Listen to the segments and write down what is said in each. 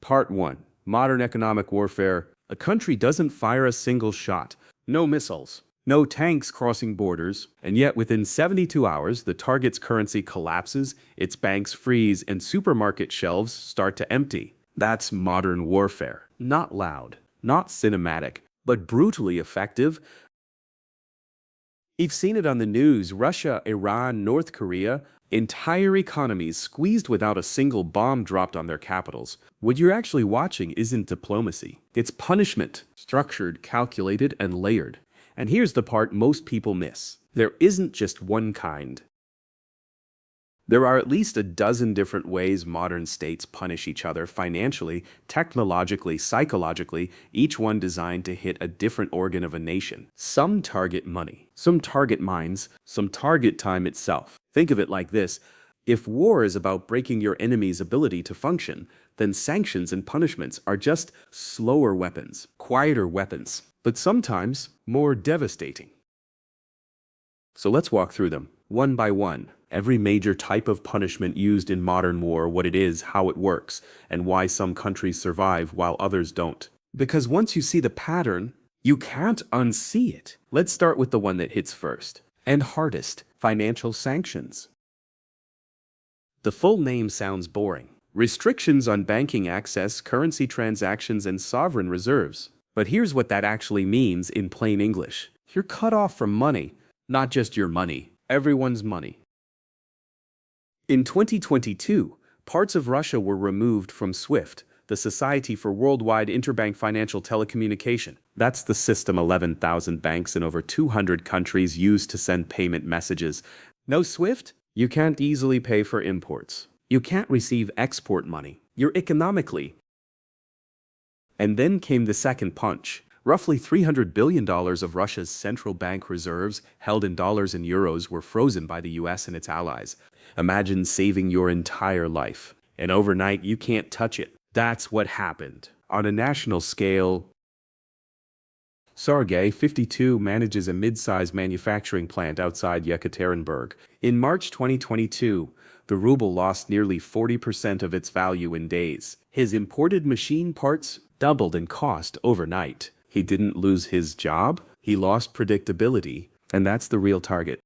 Part 1. Modern Economic Warfare. A country doesn't fire a single shot. No missiles. No tanks crossing borders. And yet within 72 hours, the target's currency collapses, its banks freeze, and supermarket shelves start to empty. That's modern warfare. Not loud, not cinematic, but brutally effective. You've seen it on the news. Russia, Iran, North Korea. Entire economies squeezed without a single bomb dropped on their capitals. What you're actually watching isn't diplomacy. It's punishment. Structured, calculated, and layered. And here's the part most people miss. There isn't just one kind. There are at least a dozen different ways modern states punish each other financially, technologically, psychologically, each one designed to hit a different organ of a nation. Some target money, some target minds, some target time itself. Think of it like this. If war is about breaking your enemy's ability to function, then sanctions and punishments are just slower weapons, quieter weapons, but sometimes more devastating. So let's walk through them, one by one. Every major type of punishment used in modern war, what it is, how it works, and why some countries survive while others don't. Because once you see the pattern, you can't unsee it. Let's start with the one that hits first and hardest, financial sanctions. The full name sounds boring. Restrictions on banking access, currency transactions, and sovereign reserves. But here's what that actually means in plain English. You're cut off from money, not just your money, everyone's money. In 2022, parts of Russia were removed from SWIFT, the Society for Worldwide Interbank Financial Telecommunication. That's the system 11,000 banks in over 200 countries use to send payment messages. No SWIFT? You can't easily pay for imports. You can't receive export money. You're economically. And then came the second punch. Roughly $300 billion of Russia's central bank reserves, held in dollars and euros, were frozen by the US and its allies. Imagine saving your entire life, and overnight you can't touch it. That's what happened. On a national scale, Sergei, 52, manages a mid-sized manufacturing plant outside Yekaterinburg. In March 2022, the ruble lost nearly 40% of its value in days. His imported machine parts doubled in cost overnight. He didn't lose his job, he lost predictability, and that's the real target.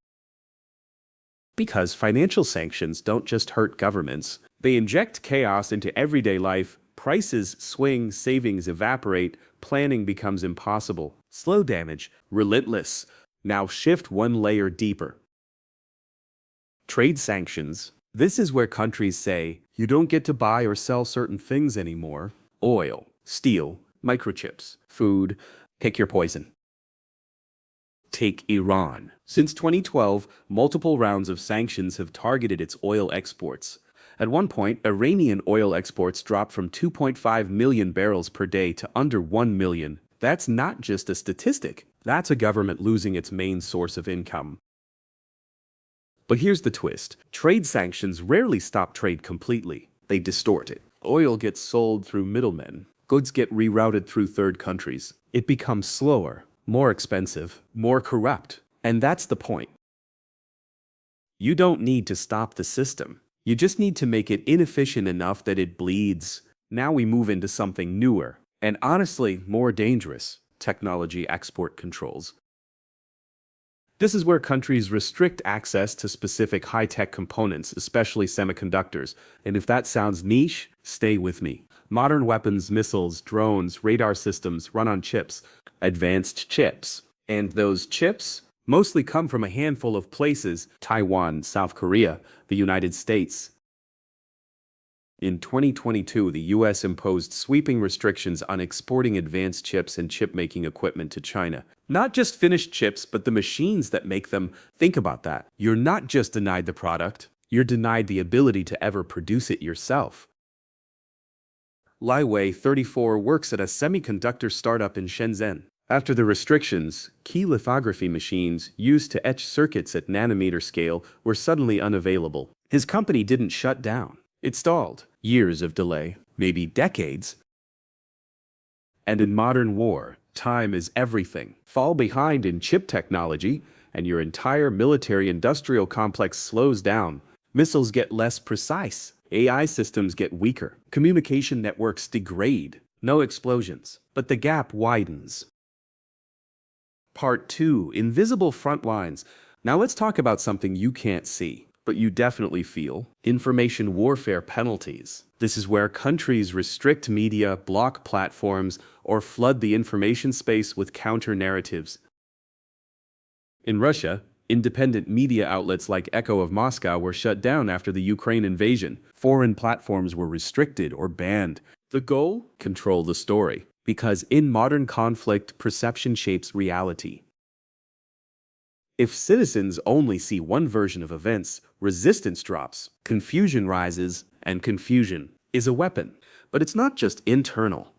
Because financial sanctions don't just hurt governments, they inject chaos into everyday life. Prices swing, savings evaporate, planning becomes impossible. Slow damage, relentless. Now shift one layer deeper. Trade sanctions. This is where countries say, you don't get to buy or sell certain things anymore. Oil, steel, microchips, food, pick your poison. Take Iran. Since 2012, multiple rounds of sanctions have targeted its oil exports. At one point, Iranian oil exports dropped from 2.5 million barrels per day to under 1 million. That's not just a statistic. That's a government losing its main source of income. But here's the twist. Trade sanctions rarely stop trade completely. They distort it. Oil gets sold through middlemen. Goods get rerouted through third countries. It becomes slower, more expensive, more corrupt. And that's the point. You don't need to stop the system. You just need to make it inefficient enough that it bleeds. Now we move into something newer, and honestly more dangerous: technology export controls. This is where countries restrict access to specific high-tech components, especially semiconductors. And if that sounds niche, stay with me. Modern weapons, missiles, drones, radar systems run on chips, advanced chips. And those chips mostly come from a handful of places: Taiwan, South Korea, the United States. In 2022, the US imposed sweeping restrictions on exporting advanced chips and chip-making equipment to China. Not just finished chips, but the machines that make them. Think about that. You're not just denied the product, you're denied the ability to ever produce it yourself. Lai Wei, 34, works at a semiconductor startup in Shenzhen. After the restrictions, key lithography machines used to etch circuits at nanometer scale were suddenly unavailable. His company didn't shut down. It stalled. Years of delay, maybe decades. And in modern war, time is everything. Fall behind in chip technology, and your entire military-industrial complex slows down. Missiles get less precise. AI systems get weaker. Communication networks degrade. No explosions, but the gap widens. Part 2. Invisible front lines. Now let's talk about something you can't see, but you definitely feel. Information warfare penalties. This is where countries restrict media, block platforms, or flood the information space with counter-narratives. In Russia, independent media outlets like Echo of Moscow were shut down after the Ukraine invasion. Foreign platforms were restricted or banned. The goal? Control the story. Because in modern conflict, perception shapes reality. If citizens only see one version of events, resistance drops, confusion rises, and confusion is a weapon. But it's not just internal.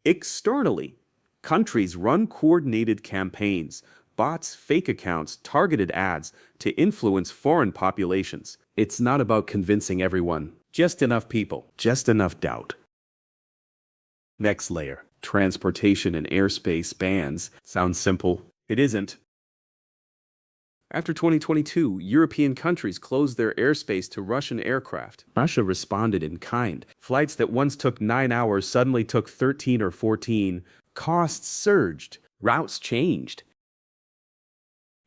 Externally, countries run coordinated campaigns, bots, fake accounts, targeted ads to influence foreign populations. It's not about convincing everyone, just enough people, just enough doubt. Next layer, transportation and airspace bans. Sounds simple. It isn't. After 2022, European countries closed their airspace to Russian aircraft. Russia responded in kind. Flights that once took 9 hours suddenly took 13 or 14. Costs surged. Routes changed.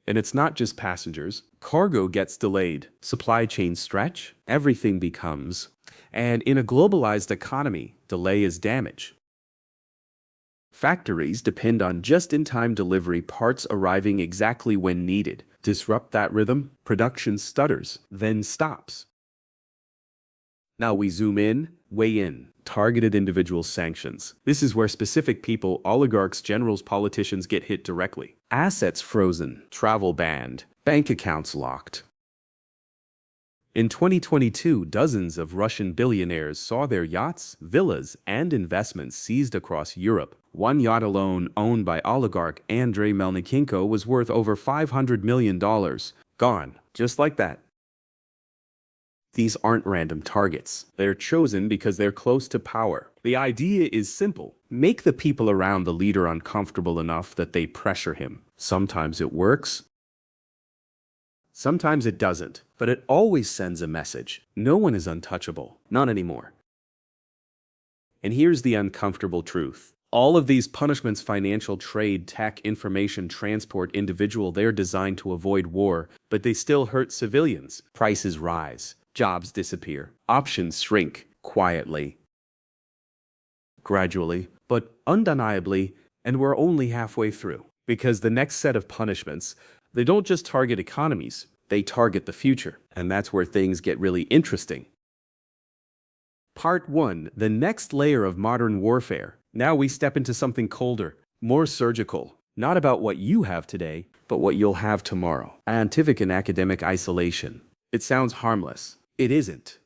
And it's not just passengers. Cargo gets delayed. Supply chains stretch. Everything becomes. And in a globalized economy, delay is damage. Factories depend on just-in-time delivery, parts arriving exactly when needed. Disrupt that rhythm, production stutters, then stops. Now we zoom in, weigh in. Targeted individual sanctions. This is where specific people, oligarchs, generals, politicians get hit directly. Assets frozen, travel banned, bank accounts locked. In 2022, dozens of Russian billionaires saw their yachts, villas, and investments seized across Europe. One yacht alone, owned by oligarch Andrei Melnikenko, was worth over $500 million. Gone, just like that. These aren't random targets. They're chosen because they're close to power. The idea is simple. Make the people around the leader uncomfortable enough that they pressure him. Sometimes it works. Sometimes it doesn't, but it always sends a message. No one is untouchable. Not anymore. And here's the uncomfortable truth. All of these punishments, financial, trade, tech, information, transport, individual, they're designed to avoid war, but they still hurt civilians. Prices rise. Jobs disappear. Options shrink quietly. Gradually, but undeniably, and we're only halfway through. Because the next set of punishments, they don't just target economies, they target the future. And that's where things get really interesting. Part 1. The next layer of modern warfare. Now we step into something colder, more surgical. Not about what you have today, but what you'll have tomorrow. Scientific and academic isolation. It sounds harmless. It isn't.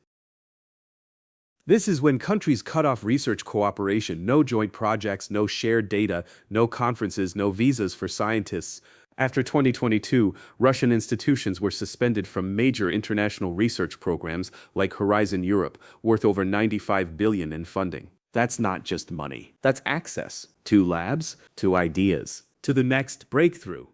This is when countries cut off research cooperation, no joint projects, no shared data, no conferences, no visas for scientists. After 2022, Russian institutions were suspended from major international research programs like Horizon Europe, worth over $95 billion in funding. That's not just money. That's access to labs, to ideas, to the next breakthrough.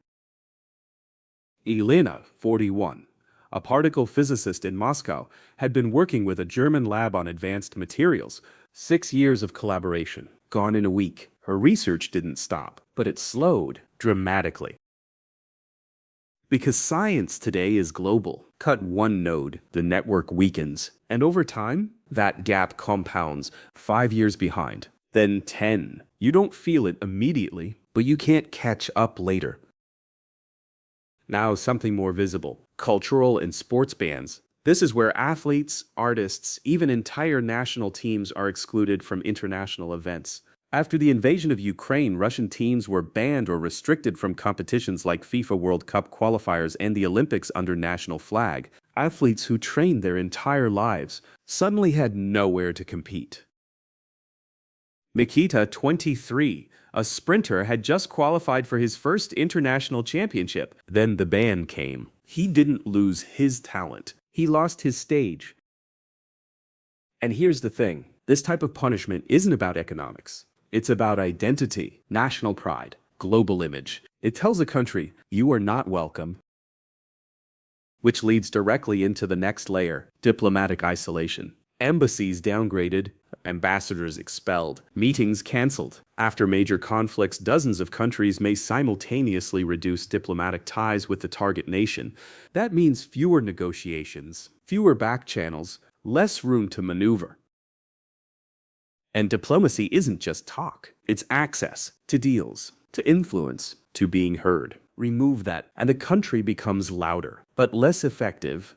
Elena, 41. A particle physicist in Moscow, had been working with a German lab on advanced materials. 6 years of collaboration, gone in a week. Her research didn't stop, but it slowed dramatically. Because science today is global. Cut one node, the network weakens. And over time, that gap compounds, 5 years behind. Then 10. You don't feel it immediately, but you can't catch up later. Now something more visible. Cultural and sports bans. This is where athletes, artists, even entire national teams are excluded from international events. After the invasion of Ukraine, Russian teams were banned or restricted from competitions like FIFA World Cup qualifiers and the Olympics under national flag. Athletes who trained their entire lives suddenly had nowhere to compete. Nikita, 23, a sprinter, had just qualified for his first international championship. Then the ban came. He didn't lose his talent. He lost his stage. And here's the thing. This type of punishment isn't about economics. It's about identity, national pride, global image. It tells a country, you are not welcome. which leads directly into the next layer, diplomatic isolation. Embassies downgraded, ambassadors expelled, meetings cancelled. After major conflicts, dozens of countries may simultaneously reduce diplomatic ties with the target nation. That means fewer negotiations, fewer back channels, less room to maneuver. And diplomacy isn't just talk, it's access to deals, to influence, to being heard. Remove that, and the country becomes louder, but less effective.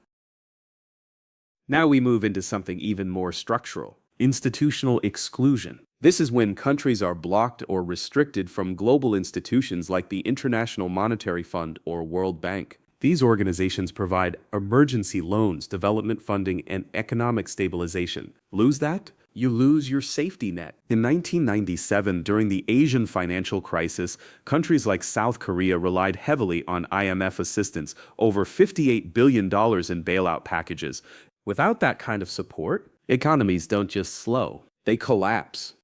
Now we move into something even more structural: institutional exclusion. This is when countries are blocked or restricted from global institutions like the International Monetary Fund or World Bank. These organizations provide emergency loans, development funding, and economic stabilization. Lose that? You lose your safety net. In 1997, during the Asian financial crisis, countries like South Korea relied heavily on IMF assistance, over $58 billion in bailout packages. Without that kind of support, economies don't just slow, they collapse.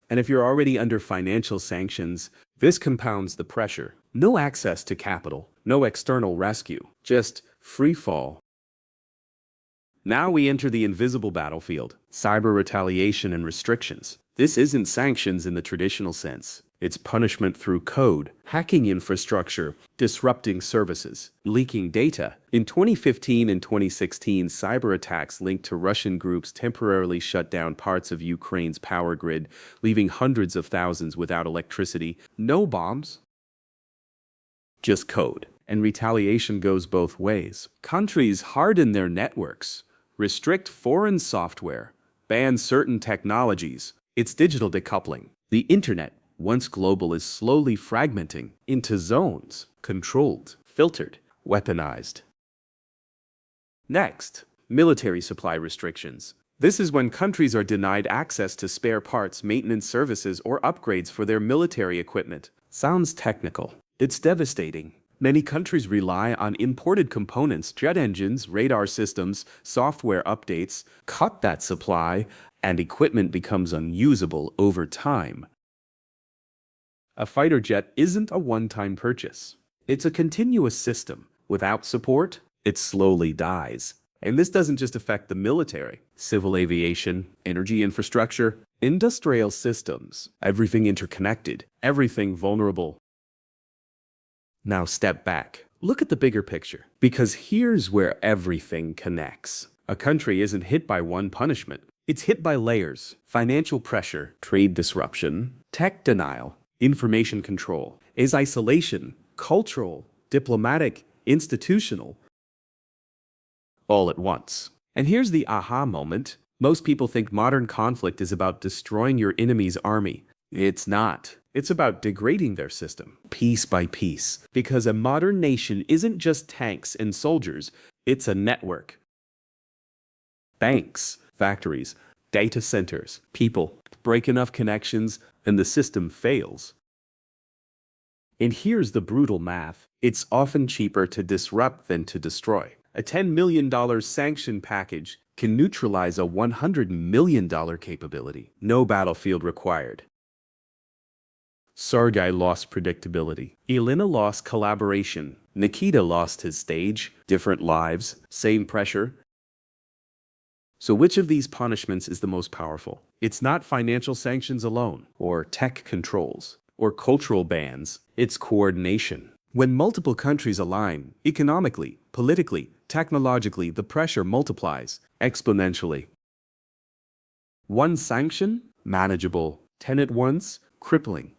And if you're already under financial sanctions, this compounds the pressure. No access to capital, no external rescue, just free fall. Now we enter the invisible battlefield: cyber retaliation and restrictions. This isn't sanctions in the traditional sense. It's punishment through code, hacking infrastructure, disrupting services, leaking data. In 2015 and 2016, cyber attacks linked to Russian groups temporarily shut down parts of Ukraine's power grid, leaving hundreds of thousands without electricity. No bombs, just code. And retaliation goes both ways. Countries harden their networks, restrict foreign software, ban certain technologies. It's digital decoupling. The internet, once global, is slowly fragmenting into zones, controlled, filtered, weaponized. Next, military supply restrictions. This is when countries are denied access to spare parts, maintenance services, or upgrades for their military equipment. Sounds technical. It's devastating. Many countries rely on imported components, jet engines, radar systems, software updates. Cut that supply, and equipment becomes unusable over time. A fighter jet isn't a one-time purchase. It's a continuous system. Without support, it slowly dies. And this doesn't just affect the military. Civil aviation, energy infrastructure, industrial systems, everything interconnected, everything vulnerable. Now step back. Look at the bigger picture, because here's where everything connects. A country isn't hit by one punishment. It's hit by layers: financial pressure, trade disruption, tech denial, information control, is isolation, cultural, diplomatic, institutional, all at once. And here's the aha moment. Most people think modern conflict is about destroying your enemy's army. It's not. It's about degrading their system, piece by piece. Because a modern nation isn't just tanks and soldiers, it's a network. Banks, factories, data centers, people. Break enough connections, and the system fails. And here's the brutal math. It's often cheaper to disrupt than to destroy. A $10 million sanction package can neutralize a $100 million capability. No battlefield required. Sergei lost predictability. Elena lost collaboration. Nikita lost his stage. Different lives, same pressure. So which of these punishments is the most powerful? It's not financial sanctions alone, or tech controls, or cultural bans. It's coordination. When multiple countries align, economically, politically, technologically, the pressure multiplies exponentially. One sanction? Manageable. 10 at once? Crippling.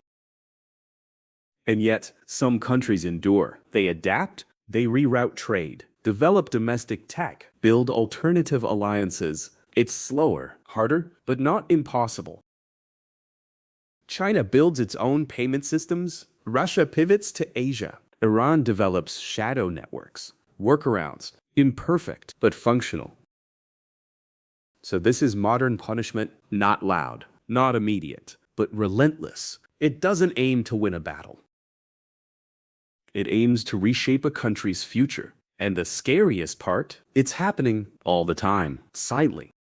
And yet, some countries endure. They adapt, they reroute trade, develop domestic tech, build alternative alliances. It's slower, harder, but not impossible. China builds its own payment systems. Russia pivots to Asia. Iran develops shadow networks, workarounds, imperfect but functional. So this is modern punishment, not loud, not immediate, but relentless. It doesn't aim to win a battle. It aims to reshape a country's future. And the scariest part, it's happening all the time, silently.